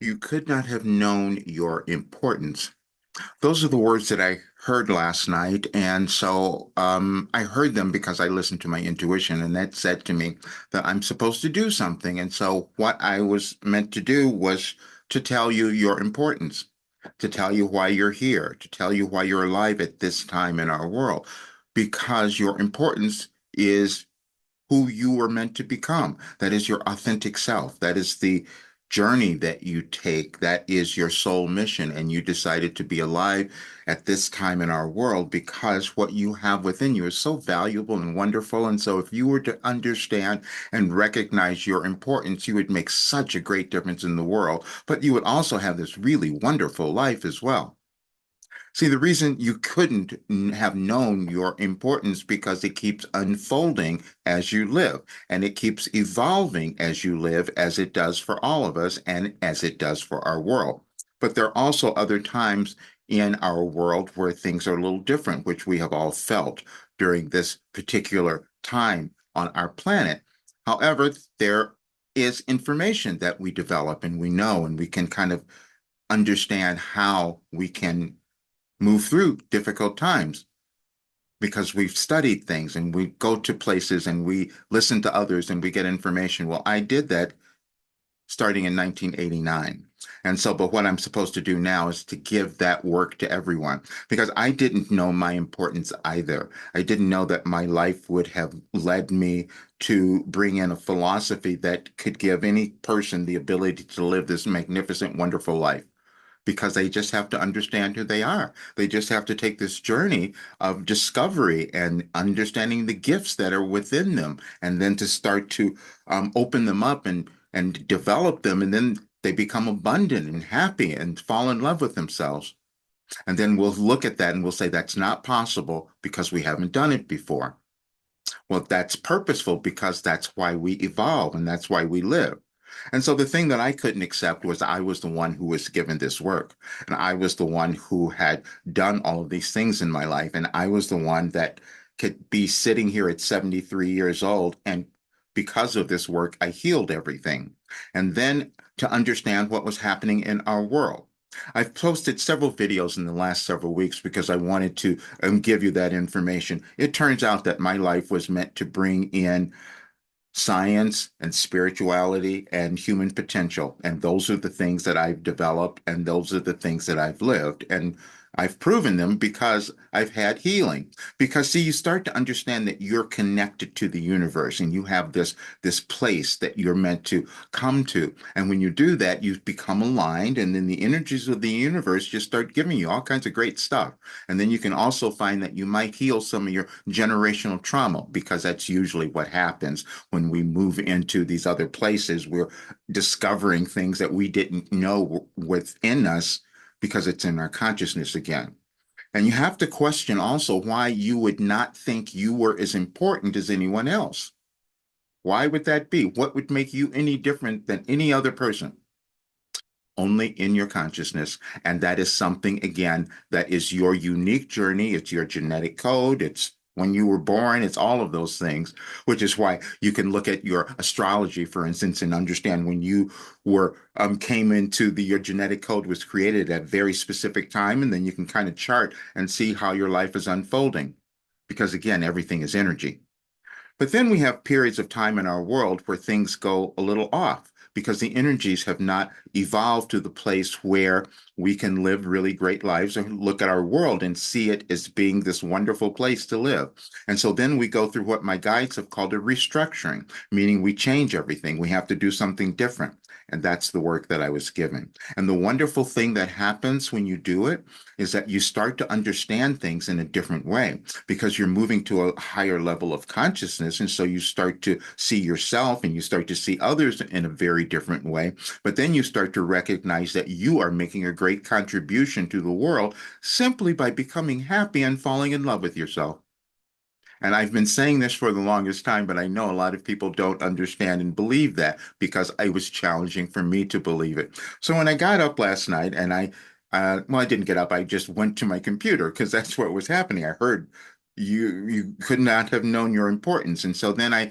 You could not have known your importance. Those are the words that I heard last night. And so I heard them because I listened to my intuition, and that said to me that I'm supposed to do something. And so what I was meant to do was to tell you your importance, to tell you why you're here, to tell you why you're alive at this time in our world, because your importance is who you were meant to become. That is your authentic self. That is the journey that you take. That is your soul mission. And you decided to be alive at this time in our world because what you have within you is so valuable and wonderful. And so, if you were to understand and recognize your importance, you would make such a great difference in the world. But you would also have this really wonderful life as well. See, the reason you couldn't have known your importance because it keeps unfolding as you live, and it keeps evolving as you live, as it does for all of us and as it does for our world. But there are also other times in our world where things are a little different, which we have all felt during this particular time on our planet. However, there is information that we develop and we know, and we can kind of understand how we can move through difficult times because we've studied things and we go to places and we listen to others and we get information. Well, I did that starting in 1989. And so, but what I'm supposed to do now is to give that work to everyone because I didn't know my importance either. I didn't know that my life would have led me to bring in a philosophy that could give any person the ability to live this magnificent, wonderful life because they just have to understand who they are. They just have to take this journey of discovery and understanding the gifts that are within them, and then to start to open them up and develop them, and then they become abundant and happy and fall in love with themselves. And then we'll look at that and we'll say that's not possible because we haven't done it before. Well, that's purposeful because that's why we evolve and that's why we live. And so the thing that I couldn't accept was I was the one who was given this work. And I was the one who had done all of these things in my life. And I was the one that could be sitting here at 73 years old. And because of this work, I healed everything. And then to understand what was happening in our world. I've posted several videos in the last several weeks because I wanted to give you that information. It turns out that my life was meant to bring in science and spirituality and human potential. And those are the things that I've developed, and those are the things that I've lived. And I've proven them because I've had healing. Because see, you start to understand that you're connected to the universe and you have this place that you're meant to come to. And when you do that, you become aligned, and then the energies of the universe just start giving you all kinds of great stuff. And then you can also find that you might heal some of your generational trauma because that's usually what happens when we move into these other places. We're discovering things that we didn't know within us because it's in our consciousness again. And you have to question also why you would not think you were as important as anyone else. Why would that be? What would make you any different than any other person? Only in your consciousness. And that is something, again, that is your unique journey. It's your genetic code. It's when you were born, it's all of those things, which is why you can look at your astrology, for instance, and understand when you were came into your genetic code was created at a very specific time, and then you can kind of chart and see how your life is unfolding. Because again, everything is energy. But then we have periods of time in our world where things go a little off because the energies have not evolved to the place where we can live really great lives and look at our world and see it as being this wonderful place to live. And so then we go through what my guides have called a restructuring, meaning we change everything. We have to do something different. And that's the work that I was given. And the wonderful thing that happens when you do it is that you start to understand things in a different way because you're moving to a higher level of consciousness. And so you start to see yourself and you start to see others in a very different way. But then you start to recognize that you are making a great contribution to the world simply by becoming happy and falling in love with yourself. And I've been saying this for the longest time, but I know a lot of people don't understand and believe that because it was challenging for me to believe it. So when I got up last night and well, I didn't get up. I just went to my computer because that's what was happening. I heard you could not have known your importance. And so then I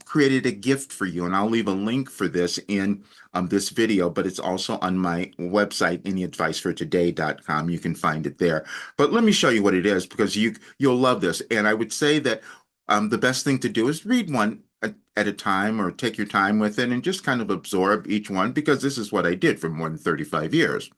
created a gift for you. And I'll leave a link for this in this video, but it's also on my website, anyadvicefortoday.com. You can find it there. But let me show you what it is because you'll love this. And I would say that the best thing to do is read one at a time or take your time with it and just kind of absorb each one because this is what I did for more than 35 years.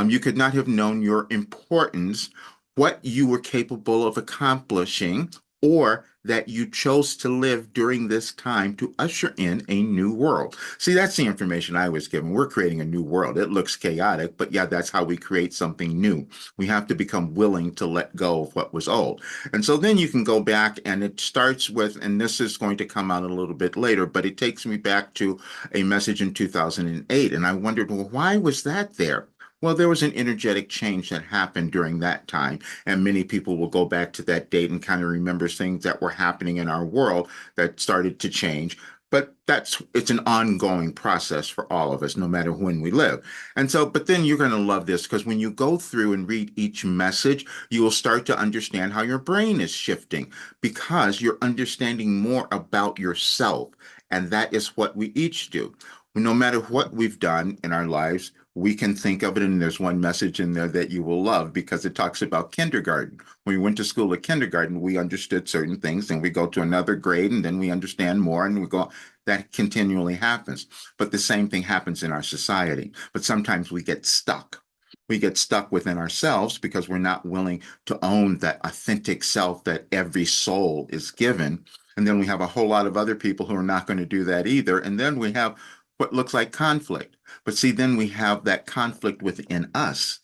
You could not have known your importance, what you were capable of accomplishing, or that you chose to live during this time to usher in a new world. See, that's the information I was given. We're creating a new world. It looks chaotic, but yeah, that's how we create something new. We have to become willing to let go of what was old. And so then you can go back and it starts with, and this is going to come out a little bit later, but it takes me back to a message in 2008. And I wondered, well, why was that there? Well, there was an energetic change that happened during that time, and many people will go back to that date and kind of remember things that were happening in our world that started to change. But it's an ongoing process for all of us, no matter when we live. And so, but then you're going to love this because when you go through and read each message, you will start to understand how your brain is shifting because you're understanding more about yourself. And that is what we each do. No matter what we've done in our lives, we can think of it, and there's one message in there that you will love because it talks about kindergarten. When we went to school at kindergarten, we understood certain things, and we go to another grade, and then we understand more, and we go. That continually happens. But the same thing happens in our society. But sometimes we get stuck. We get stuck within ourselves because we're not willing to own that authentic self that every soul is given. And then we have a whole lot of other people who are not going to do that either. And then we have what looks like conflict. But see, then we have that conflict within us.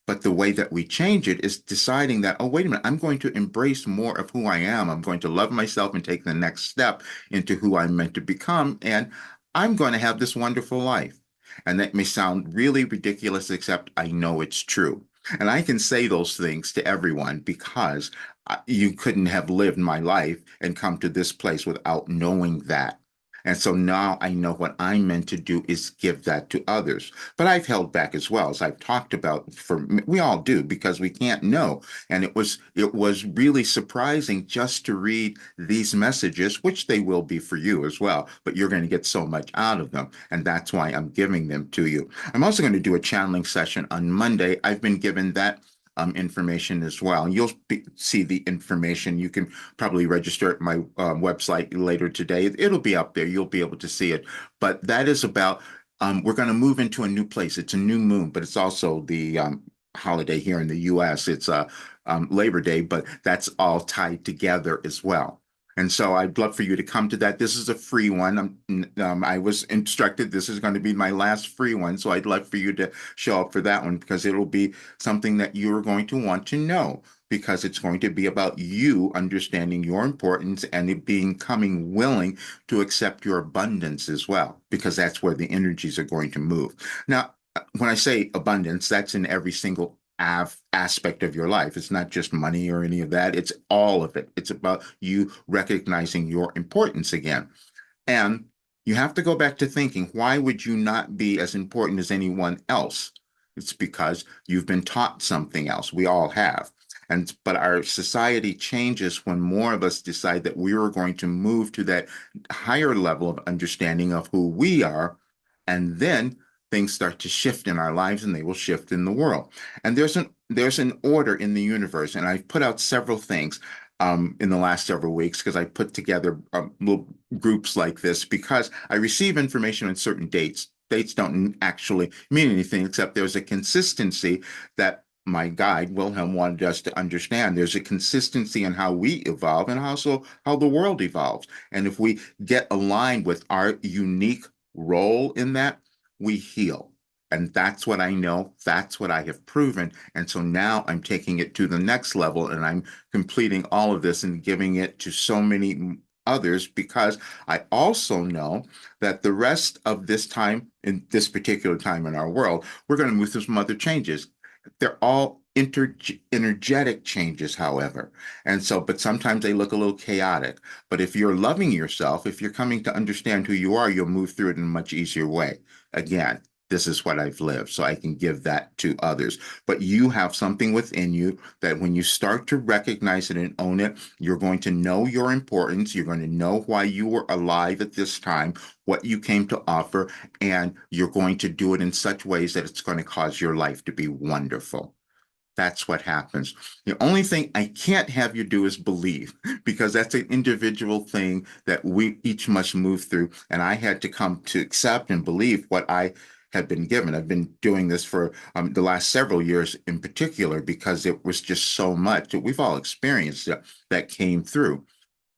But the way that we change it is deciding that, oh, wait a minute, I'm going to embrace more of who I am. I'm going to love myself and take the next step into who I'm meant to become. And I'm going to have this wonderful life. And that may sound really ridiculous, except I know it's true. And I can say those things to everyone because you couldn't have lived my life and come to this place without knowing that. And so now I know what I'm meant to do is give that to others. But I've held back as well, as I've talked about. We all do because we can't know. And it was really surprising just to read these messages, which they will be for you as well. But you're going to get so much out of them, and that's why I'm giving them to you. I'm also going to do a channeling session on Monday. I've been given that information as well. And see the information. You can probably register at my website later today. It'll be up there. You'll be able to see it. But that is about, we're going to move into a new place. It's a new moon, but it's also the holiday here in the US. It's Labor Day, but that's all tied together as well. And so I'd love for you to come to that. This is a free one. I was instructed this is going to be my last free one. So I'd love for you to show up for that one because it'll be something that you're going to want to know because it's going to be about you understanding your importance and it becoming willing to accept your abundance as well, because that's where the energies are going to move. Now, when I say abundance, that's in every single aspect of your life. It's not just money or any of that. It's all of it. It's about you recognizing your importance again. And you have to go back to thinking, why would you not be as important as anyone else? It's because you've been taught something else. We all have. But our society changes when more of us decide that we are going to move to that higher level of understanding of who we are. And then things start to shift in our lives and they will shift in the world. And there's an order in the universe. And I've put out several things in the last several weeks because I put together little groups like this because I receive information on certain dates. Dates don't actually mean anything except there's a consistency that my guide, Wilhelm, wanted us to understand. There's a consistency in how we evolve and also how the world evolves. And if we get aligned with our unique role in that, we heal. And that's what I know. That's what I have proven. And so now I'm taking it to the next level and I'm completing all of this and giving it to so many others because I also know that the rest of this time, in this particular time in our world, we're going to move through some other changes. They're all energetic changes, however. And so, but sometimes they look a little chaotic. But if you're loving yourself, if you're coming to understand who you are, you'll move through it in a much easier way. Again, this is what I've lived, so I can give that to others. But you have something within you that when you start to recognize it and own it, you're going to know your importance. You're going to know why you were alive at this time, what you came to offer, and you're going to do it in such ways that it's going to cause your life to be wonderful. That's what happens. The only thing I can't have you do is believe, because that's an individual thing that we each must move through. And I had to come to accept and believe what I had been given. I've been doing this for the last several years in particular, because it was just so much that we've all experienced that came through.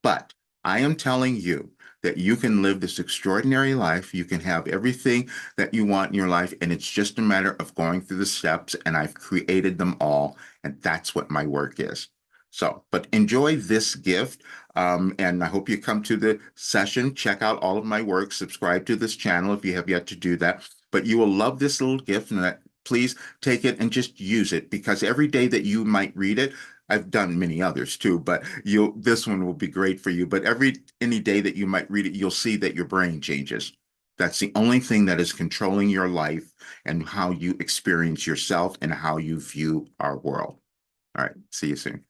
But I am telling you that you can live this extraordinary life. You can have everything that you want in your life, and it's just a matter of going through the steps, and I've created them all, and that's what my work is. So, but enjoy this gift, and I hope you come to the session, check out all of my work, subscribe to this channel if you have yet to do that. But you will love this little gift, and please take it and just use it, because every day that you might read it, I've done many others too, but this one will be great for you. But any day that you might read it, you'll see that your brain changes. That's the only thing that is controlling your life and how you experience yourself and how you view our world. All right. See you soon.